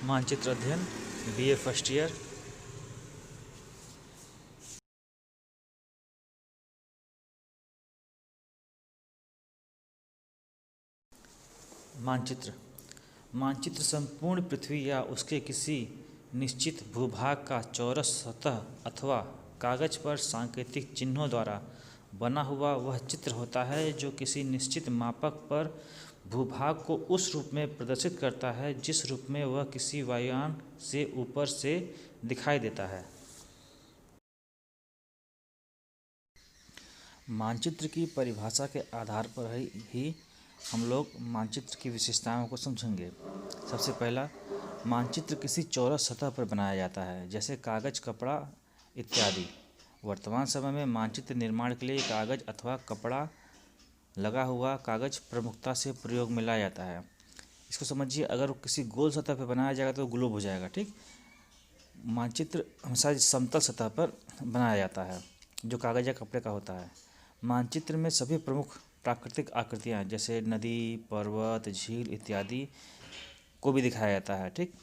मानचित्र अध्ययन BA first year. मानचित्र मानचित्र संपूर्ण पृथ्वी या उसके किसी निश्चित भूभाग का चौरस सतह अथवा कागज पर सांकेतिक चिन्हों द्वारा बना हुआ वह चित्र होता है जो किसी निश्चित मापक पर भूभाग को उस रूप में प्रदर्शित करता है जिस रूप में वह किसी वायुयान से ऊपर से दिखाई देता है। मानचित्र की परिभाषा के आधार पर ही हम लोग मानचित्र की विशेषताओं को समझेंगे। सबसे पहला, मानचित्र किसी चौरस सतह पर बनाया जाता है, जैसे कागज, कपड़ा इत्यादि। वर्तमान समय में मानचित्र निर्माण के लिए कागज अथवा कपड़ा लगा हुआ कागज प्रमुखता से प्रयोग में लाया जाता है। इसको समझिए, अगर किसी गोल सतह पर बनाया जाएगा तो ग्लोब हो जाएगा, ठीक। मानचित्र हमेशा समतल सतह पर बनाया जाता है जो कागज या कपड़े का होता है। मानचित्र में सभी प्रमुख प्राकृतिक आकृतियाँ जैसे नदी, पर्वत, झील इत्यादि को भी दिखाया जाता है, ठीक।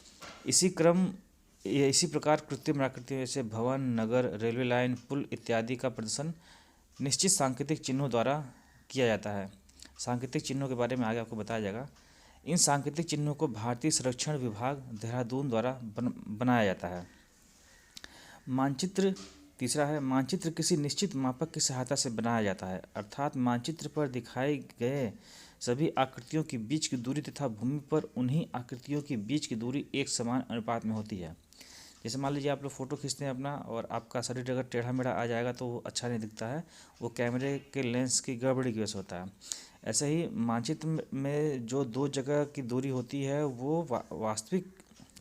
इसी प्रकार कृत्रिम आकृतियों जैसे भवन, नगर, रेलवे लाइन, पुल इत्यादि का प्रदर्शन निश्चित सांकेतिक चिन्हों द्वारा किया जाता है। सांकेतिक चिन्हों के बारे में आगे आपको बताया जाएगा। इन सांकेतिक चिन्हों को भारतीय संरक्षण विभाग देहरादून द्वारा बनाया जाता है। मानचित्र तीसरा है, मानचित्र किसी निश्चित मापक की सहायता से बनाया जाता है, अर्थात मानचित्र पर दिखाए गए सभी आकृतियों के बीच की दूरी तथा भूमि पर उन्हीं आकृतियों के बीच की दूरी एक समान अनुपात में होती है। जैसे मान लीजिए आप लोग फ़ोटो खींचते हैं अपना, और आपका शरीर अगर टेढ़ा मेढ़ा आ जाएगा तो वो अच्छा नहीं दिखता है, वो कैमरे के लेंस की गड़बड़ी की वजह से होता है। ऐसे ही मानचित्र में जो दो जगह की दूरी होती है वो वास्तविक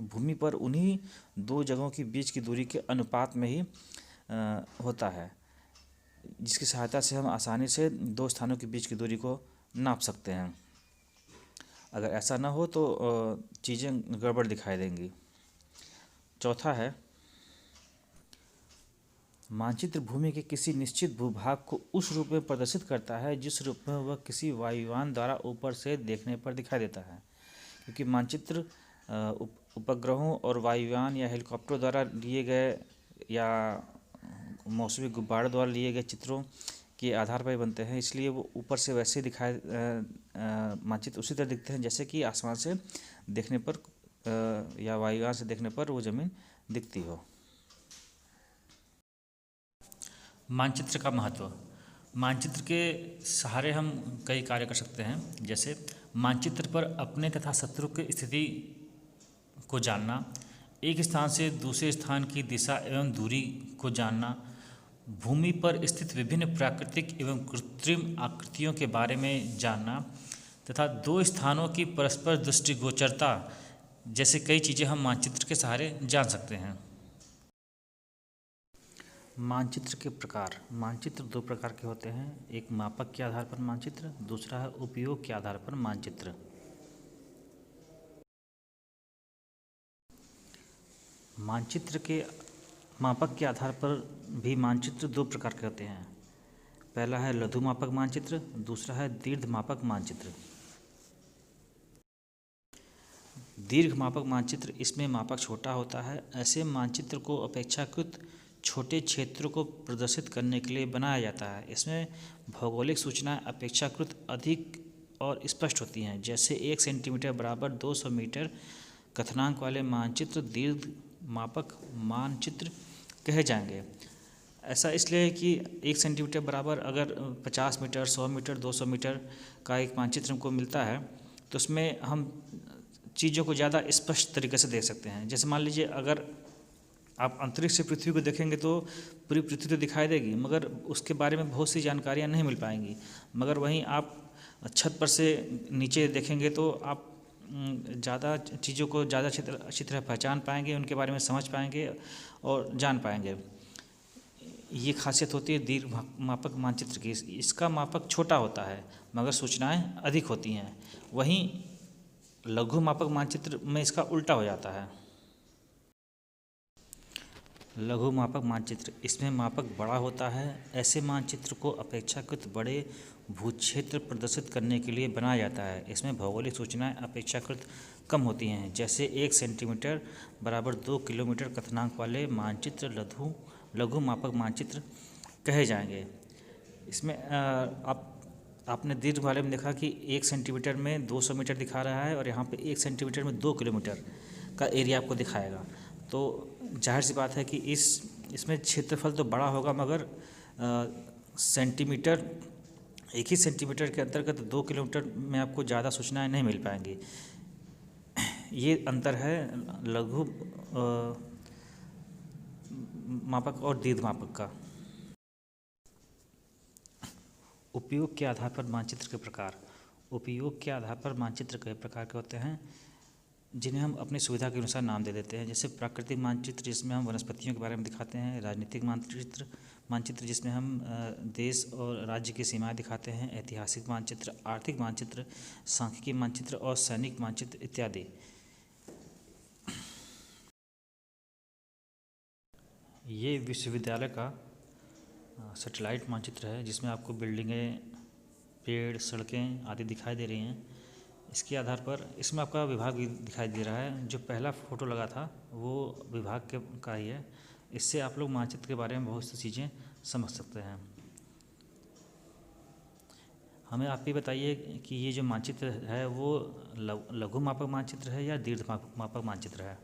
भूमि पर उन्हीं दो जगहों के बीच की दूरी के अनुपात में ही होता है, जिसकी सहायता से हम आसानी से दो स्थानों के बीच की दूरी को नाप सकते हैं। अगर ऐसा ना हो तो चीज़ें गड़बड़ दिखाई देंगी। चौथा है, मानचित्र भूमि के किसी निश्चित भूभाग को उस रूप में प्रदर्शित करता है जिस रूप में वह किसी वायुयान द्वारा ऊपर से देखने पर दिखाई देता है। क्योंकि मानचित्र उपग्रहों और वायुयान या हेलीकॉप्टर द्वारा लिए गए या मौसमी गुब्बारों द्वारा लिए गए चित्रों के आधार पर बनते हैं, इसलिए वो ऊपर से वैसे दिखाए मानचित्र उसी तरह दिखते हैं जैसे कि आसमान से देखने पर या वायुयान से देखने पर वो ज़मीन दिखती हो। मानचित्र का महत्व। मानचित्र के सहारे हम कई कार्य कर सकते हैं, जैसे मानचित्र पर अपने तथा शत्रु की स्थिति को जानना, एक स्थान से दूसरे स्थान की दिशा एवं दूरी को जानना, भूमि पर स्थित विभिन्न प्राकृतिक एवं कृत्रिम आकृतियों के बारे में जानना तथा दो स्थानों की परस्पर दृष्टिगोचरता जैसे कई चीज़ें हम मानचित्र के सहारे जान सकते हैं। मानचित्र के प्रकार। मानचित्र दो प्रकार के होते हैं, एक मापक के आधार पर मानचित्र, दूसरा है उपयोग के आधार पर मानचित्र। मानचित्र के मापक के आधार पर भी मानचित्र दो प्रकार के होते हैं। पहला है लघु मापक मानचित्र, दूसरा है दीर्घ मापक मानचित्र। दीर्घ मापक मानचित्र, इसमें मापक छोटा होता है। ऐसे मानचित्र को अपेक्षाकृत छोटे क्षेत्रों को प्रदर्शित करने के लिए बनाया जाता है। इसमें भौगोलिक सूचनाएं अपेक्षाकृत अधिक और स्पष्ट होती हैं, जैसे 1 सेंटीमीटर बराबर 200 मीटर कथनांक वाले मानचित्र दीर्घ मापक मानचित्र कहे जाएंगे। ऐसा इसलिए है कि 1 सेंटीमीटर बराबर अगर 50 मीटर, 100 मीटर, 200 मीटर का एक मानचित्र हमको मिलता है तो उसमें हम चीज़ों को ज़्यादा स्पष्ट तरीके से देख सकते हैं। जैसे मान लीजिए अगर आप अंतरिक्ष से पृथ्वी को देखेंगे तो पूरी पृथ्वी तो दिखाई देगी, मगर उसके बारे में बहुत सी जानकारियाँ नहीं मिल पाएंगी। मगर वहीं आप छत पर से नीचे देखेंगे तो आप ज़्यादा चीज़ों को ज़्यादा अच्छी तरह पहचान पाएंगे, उनके बारे में समझ पाएंगे और जान पाएंगे। ये खासियत होती है दीर्घ मापक मानचित्र की। इसका मापक छोटा होता है मगर सूचनाएं अधिक होती हैं। वहीं लघु मापक मानचित्र में इसका उल्टा हो जाता है। लघु मापक मानचित्र, इसमें मापक बड़ा होता है। ऐसे मानचित्र को अपेक्षाकृत बड़े भूक्षेत्र प्रदर्शित करने के लिए बनाया जाता है। इसमें भौगोलिक सूचनाएं अपेक्षाकृत कम होती हैं, जैसे 1 सेंटीमीटर बराबर 2 किलोमीटर कथनांक वाले मानचित्र लघु मापक मानचित्र कहे जाएंगे। इसमें आपने दीर्घ वाले में देखा कि 1 सेंटीमीटर में 200 मीटर दिखा रहा है और यहाँ पे 1 सेंटीमीटर में 2 किलोमीटर का एरिया आपको दिखाएगा। तो जाहिर सी बात है कि इसमें क्षेत्रफल तो बड़ा होगा, मगर सेंटीमीटर, एक ही सेंटीमीटर के अंतर्गत 2 किलोमीटर में आपको ज़्यादा सूचनाएं नहीं मिल पाएंगी। ये अंतर है लघु मापक और दीर्घ मापक का। उपयोग के आधार पर मानचित्र के प्रकार। उपयोग के आधार पर मानचित्र कई प्रकार के होते हैं, जिन्हें हम अपनी सुविधा के अनुसार नाम दे देते हैं। जैसे प्राकृतिक मानचित्र, जिसमें हम वनस्पतियों के बारे में दिखाते हैं। राजनीतिक मानचित्र जिसमें हम देश और राज्य की सीमाएं दिखाते हैं। ऐतिहासिक मानचित्र, आर्थिक मानचित्र, सांख्यिकी मानचित्र और सैनिक मानचित्र इत्यादि। ये विश्वविद्यालय का सैटेलाइट मानचित्र है, जिसमें आपको बिल्डिंगें, पेड़, सड़कें आदि दिखाई दे रही हैं। इसके आधार पर इसमें आपका विभाग भी दिखाई दे रहा है। जो पहला फ़ोटो लगा था वो विभाग का ही है। इससे आप लोग मानचित्र के बारे में बहुत सी चीज़ें समझ सकते हैं। हमें आप भी बताइए कि ये जो मानचित्र है वो लघु मापक मानचित्र है या दीर्घ मापक मानचित्र है।